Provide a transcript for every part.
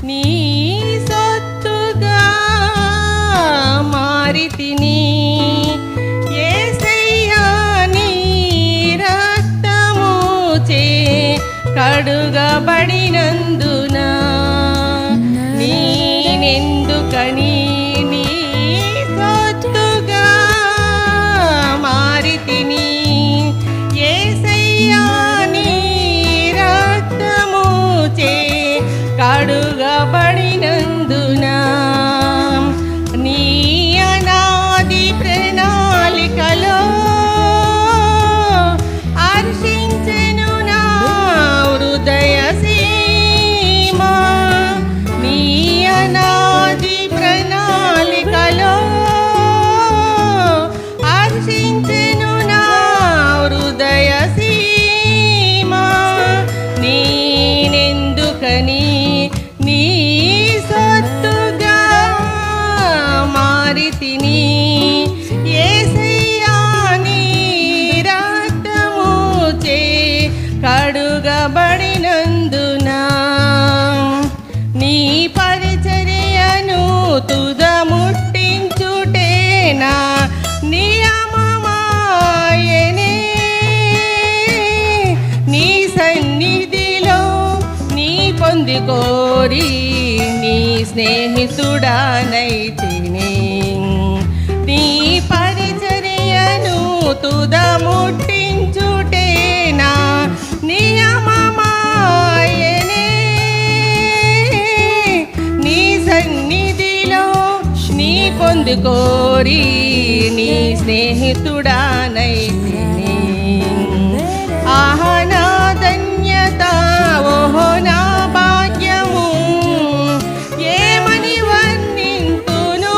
నీ సొత్తుగా మారితిని. యేసయ్యా నీ రక్తముచే కడుగబడినందున నేనెందుకని నీ సొత్తుగా మారితిని. యేసయ్యా నీ రక్తముచే కడుగబడినందున నీ అనాది ప్రణాళికలో హర్షించెను నా హృదయ సీమ. నీ అనాది ప్రణాళికలో హర్షించెను నా హృదయ సీమ. నేనెందుకని నీ సొత్తుగా మారితిని. యేసయ్యా నీ రక్తముచే కడుగబడినందున నీ పరిచర్యను తుదముట్టించుటేనా నియమమాయనే. నీ సన్నిధిలో నీ పొందికోరి నీ స్నేహితుడానైతిని. నీ పరిచర్యను తుదముట్టించుటేనా నియమమాయనే. నీ సన్నిధిలో నీ పొందుకోరి నీ స్నేహితుడానైతిని. ఆహా నా ధన్యత, ఓహో నా భాగ్యము, ఏమని వర్ణింతును,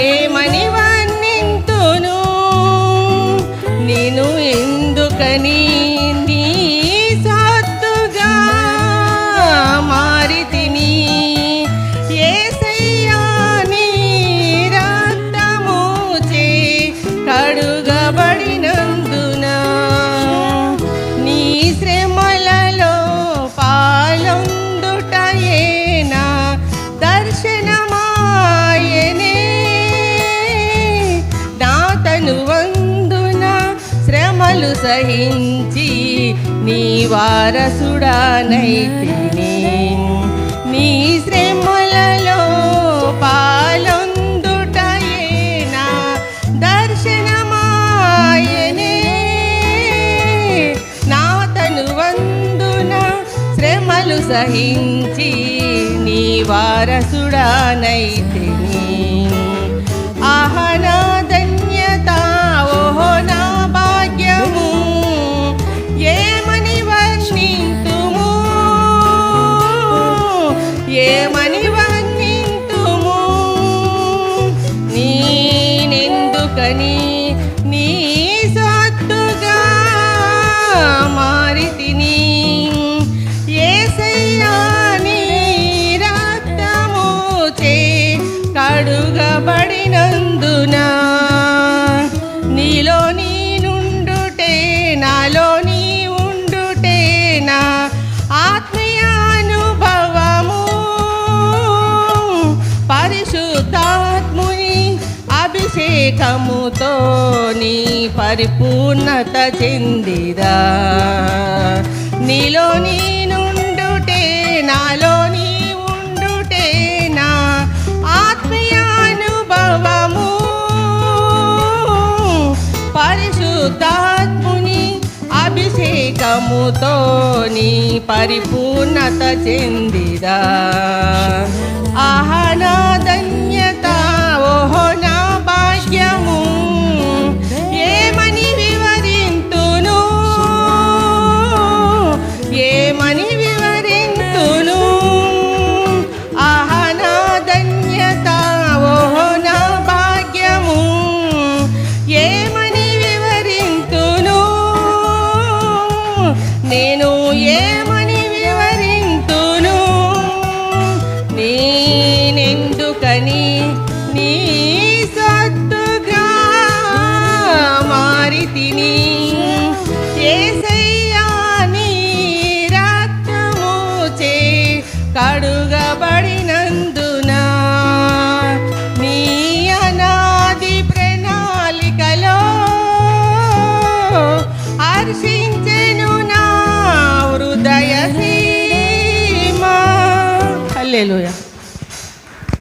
ఏమని వర్ణింతును. నేను ఎందుకని నీ సొత్తుగా మారితిని. యేసయ్యా నీ రక్తముచే కడుగబడినందున నీ శ్రమలలో పాలొందుటయేనా దర్శనమాయనే. నా తనువందున శ్రమలు సహించి నీ వారసుడానైతిని. నీ శ్రమలలో పాలొందుటయేనా దర్శనమాయనే. నా తనువందున శ్రమలు సహించి నీ వారసుడానైతిని. ఆహా నా ధన్యత, ఓహో నా భాగ్యము, ఏమని వర్ణింతుము, ఏమని వర్ణింతుము. నేనెందుకని నీ సొత్తుగా మారితిని. యేసయ్యా నీ రక్తముచే కడుగబడినందున నీలో నేనుండుటే, నాలో నీ ఉండుటే నా ఆత్మీయానుభవము. పరిశుద్ధాత్ముని అభిషేకముతో నీ పరిపూర్ణత చెందిదా. నీలో నేనుండుటే, నాలో నీ ఉండుటే నా ఆత్మీయానుభవము. పరిశుద్ధాత్ముని అభిషేకముతో నీ పరిపూర్ణత చెందిదా. ఆహా నా ధన్యత, ఓహో నా భాగ్యము, ఏమని వివరింతును, ఏమని వివరింతును. ఆహా నా ధన్యత, ఓహో నా భాగ్యము, ఏమని వివరింతును. నేను ఏమని వివరింతును. నేనెందుకని నీ సొత్తుగా మారితిని. యేసయ్యా నీ రక్తముచే హర్షించెను నా హృదయ సీమ. హల్లెలూయా.